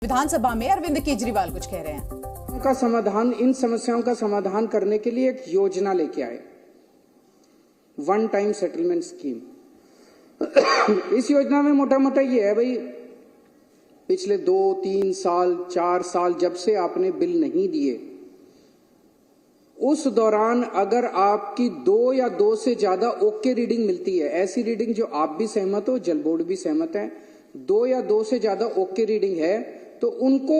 विधानसभा में अरविंद केजरीवाल कुछ कह रहे हैं। का समाधान, इन समस्याओं का समाधान करने के लिए एक योजना लेके आए, वन टाइम सेटलमेंट स्कीम। इस योजना में मोटा मोटा ये है भाई, पिछले 2, 3 साल, 4 साल जब से आपने बिल नहीं दिए, उस दौरान अगर आपकी 2 या 2 से ज्यादा ओके रीडिंग मिलती है, ऐसी रीडिंग जो आप भी सहमत हो, जल बोर्ड भी सहमत है, 2 या 2 से ज्यादा ओके रीडिंग है, तो उनको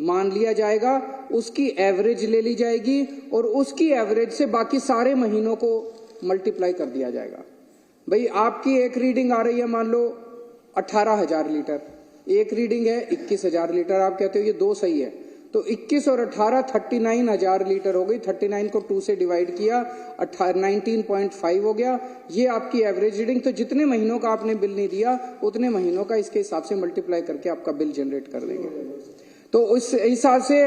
मान लिया जाएगा, उसकी एवरेज ले ली जाएगी और उसकी एवरेज से बाकी सारे महीनों को मल्टीप्लाई कर दिया जाएगा। भाई आपकी एक रीडिंग आ रही है मान लो 18,000 लीटर, एक रीडिंग है 21,000 लीटर, आप कहते हो ये 2 सही है, तो 21 और 18 39,000 लीटर हो गई। 39 को 2 से डिवाइड किया, 19.5 हो गया, ये आपकी एवरेज रीडिंग। तो जितने महीनों का आपने बिल नहीं दिया उतने महीनों का इसके हिसाब से मल्टीप्लाई करके आपका बिल जनरेट कर देंगे। तो उस हिसाब से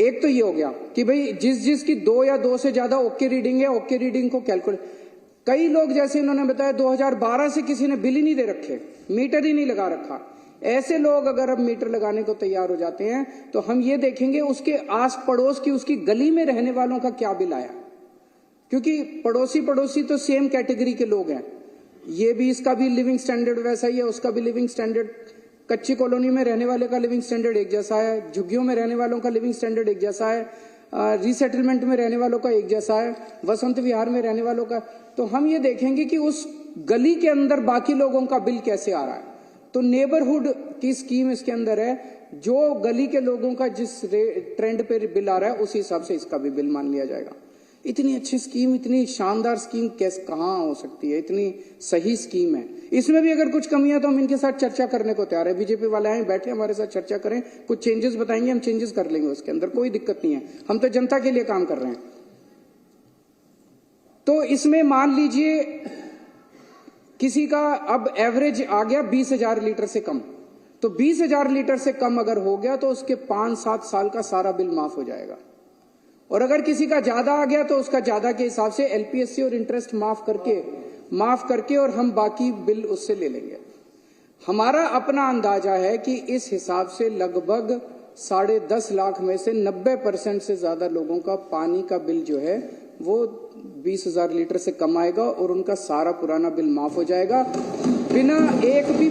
एक तो ये हो गया कि भाई जिसकी 2 या 2 से ज्यादा ओके रीडिंग है, ओके रीडिंग को कैलकुलेट। कई लोग जैसे इन्होंने बताया 2012 से किसी ने बिल ही नहीं दे रखे, मीटर ही नहीं लगा रखा, ऐसे लोग अगर अब मीटर लगाने को तैयार हो जाते हैं तो हम ये देखेंगे उसके आस पड़ोस की, उसकी गली में रहने वालों का क्या बिल आया, क्योंकि पड़ोसी तो सेम कैटेगरी के लोग हैं। ये भी, इसका भी लिविंग स्टैंडर्ड वैसा ही है, उसका भी लिविंग स्टैंडर्ड, कच्ची कॉलोनी में रहने वाले का लिविंग स्टैंडर्ड एक जैसा है, झुग्गियों में रहने वालों का लिविंग स्टैंडर्ड एक जैसा है, रीसेटलमेंट में रहने वालों का एक जैसा है, वसंत विहार में रहने वालों का। तो हम ये देखेंगे कि उस गली के अंदर बाकी लोगों का बिल कैसे आ रहा है। तो नेबरहुड की स्कीम इसके अंदर है, जो गली के लोगों का जिस ट्रेंड पे बिल आ रहा है उसी हिसाब से इसका भी बिल मान लिया जाएगा। इतनी अच्छी स्कीम, इतनी शानदार स्कीम कैसे कहां हो सकती है, इतनी सही स्कीम है। इसमें भी अगर कुछ कमियां तो हम इनके साथ चर्चा करने को तैयार है। बीजेपी वाले आए बैठे हमारे साथ चर्चा करें, कुछ चेंजेस बताएंगे, हम चेंजेस कर लेंगे उसके अंदर, कोई दिक्कत नहीं है। हम तो जनता के लिए काम कर रहे हैं। तो इसमें मान लीजिए किसी का अब एवरेज आ गया 20,000 लीटर से कम, तो 20,000 लीटर से कम अगर हो गया तो उसके 5-7 साल का सारा बिल माफ हो जाएगा। और अगर किसी का ज्यादा आ गया तो उसका ज्यादा के हिसाब से एलपीएससी और इंटरेस्ट माफ करके और हम बाकी बिल उससे ले लेंगे। हमारा अपना अंदाजा है कि इस हिसाब से लगभग 10.5 लाख में से 90% से ज्यादा लोगों का पानी का बिल जो है वो 20,000 लीटर से कम आएगा और उनका सारा पुराना बिल माफ हो जाएगा, बिना एक भी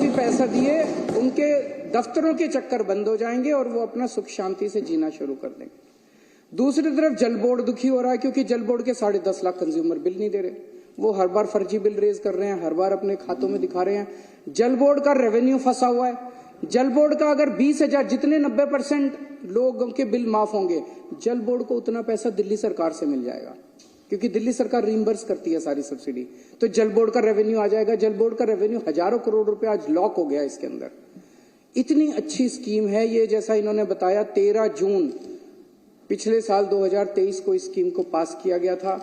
पैसा दिए उनके दफ्तरों के चक्कर बंद हो जाएंगे और वो अपना सुख शांति से जीना शुरू कर देंगे। दूसरी तरफ जल बोर्ड दुखी हो रहा है, क्योंकि जल बोर्ड के 10.5 लाख कंज्यूमर बिल नहीं दे रहे, वो हर बार फर्जी बिल रेज कर रहे हैं, हर बार अपने खातों में दिखा रहे हैं। जल बोर्ड का रेवेन्यू फंसा हुआ है। जल बोर्ड का अगर 20,000, जितने 90% लोगों के बिल माफ होंगे, जल बोर्ड को उतना पैसा दिल्ली सरकार से मिल जाएगा, क्योंकि दिल्ली सरकार रिइंबर्स करती है सारी सब्सिडी। तो जल बोर्ड का रेवेन्यू आ जाएगा। जल बोर्ड का रेवेन्यू हजारों करोड़ रुपए आज लॉक हो गया इसके अंदर। इतनी अच्छी स्कीम है ये, जैसा इन्होंने बताया 13 जून पिछले साल 2023 को इस स्कीम को पास किया गया था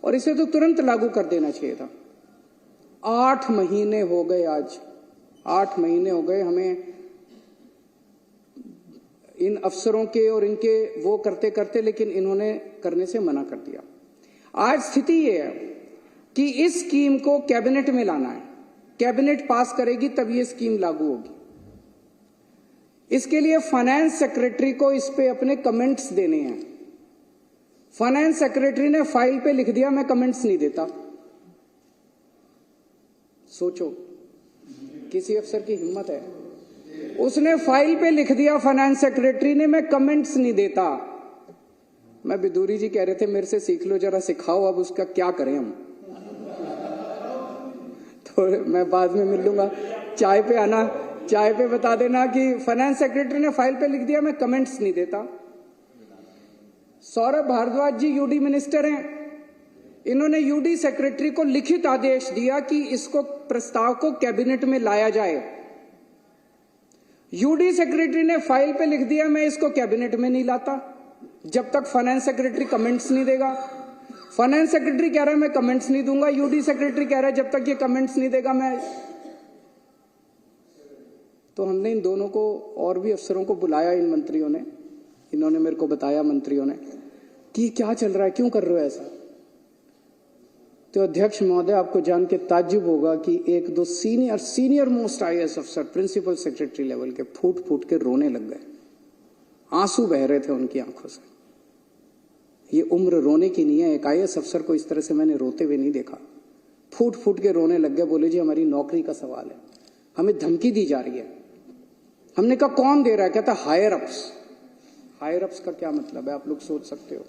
और इसे तो तुरंत लागू कर देना चाहिए था। 8 महीने हो गए, आज 8 महीने हो गए हमें इन अफसरों के और इनके वो करते करते, लेकिन इन्होंने करने से मना कर दिया। आज स्थिति ये है कि इस स्कीम को कैबिनेट में लाना है, कैबिनेट पास करेगी तब ये स्कीम लागू होगी। इसके लिए फाइनेंस सेक्रेटरी को इस पे अपने कमेंट्स देने हैं। फाइनेंस सेक्रेटरी ने फाइल पे लिख दिया मैं कमेंट्स नहीं देता। सोचो किसी अफसर की हिम्मत है, उसने फाइल पे लिख दिया फाइनेंस सेक्रेटरी ने मैं कमेंट्स नहीं देता। मैं बिदूरी जी कह रहे थे मेरे से सीख लो, जरा सिखाओ अब उसका क्या करें हम। तो मैं बाद में मिल लूंगा, चाय पे आना, चाय पे बता देना कि फाइनेंस सेक्रेटरी ने फाइल पे लिख दिया मैं कमेंट्स नहीं देता। सौरभ भारद्वाज जी यूडी मिनिस्टर हैं, इन्होंने यूडी सेक्रेटरी को लिखित आदेश दिया कि इसको प्रस्ताव को कैबिनेट में लाया जाए। यूडी सेक्रेटरी ने फाइल पे लिख दिया मैं इसको कैबिनेट में नहीं लाता जब तक फाइनेंस सेक्रेटरी कमेंट्स नहीं देगा। फाइनेंस सेक्रेटरी कह रहा है मैं कमेंट्स नहीं दूंगा, यूडी सेक्रेटरी कह रहा है जब तक ये कमेंट्स नहीं देगा मैं। तो हमने इन दोनों को और भी अफसरों को बुलाया, इन मंत्रियों ने, इन्होंने मेरे को बताया मंत्रियों ने कि क्या चल रहा है, क्यों कर रहे हो ऐसा। तो अध्यक्ष महोदय, आपको जान के ताज्जुब होगा कि एक दो सीनियर मोस्ट आईएएस अफसर प्रिंसिपल सेक्रेटरी लेवल के फूट फूट के रोने लग गए। आंसू बह रहे थे उनकी आंखों से। ये उम्र रोने की नहीं है। एक आईएएस अफसर को इस तरह से मैंने रोते हुए नहीं देखा। फूट फूट के रोने लग गए, बोले जी हमारी नौकरी का सवाल है, हमें धमकी दी जा रही है। हमने कहा कौन दे रहा है? कहता हायर अप्स। हायर अप्स का क्या मतलब है आप लोग सोच सकते हो।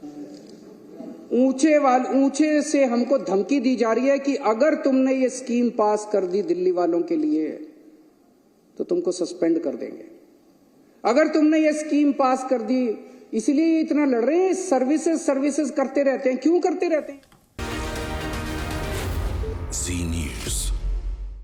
ऊंचे से हमको धमकी दी जा रही है कि अगर तुमने ये स्कीम पास कर दी दिल्ली वालों के लिए तो तुमको सस्पेंड कर देंगे। अगर तुमने ये स्कीम पास कर दी, इसलिए इतना लड़ रहे हैं। सर्विसेज करते रहते हैं। क्यों करते रहते हैं?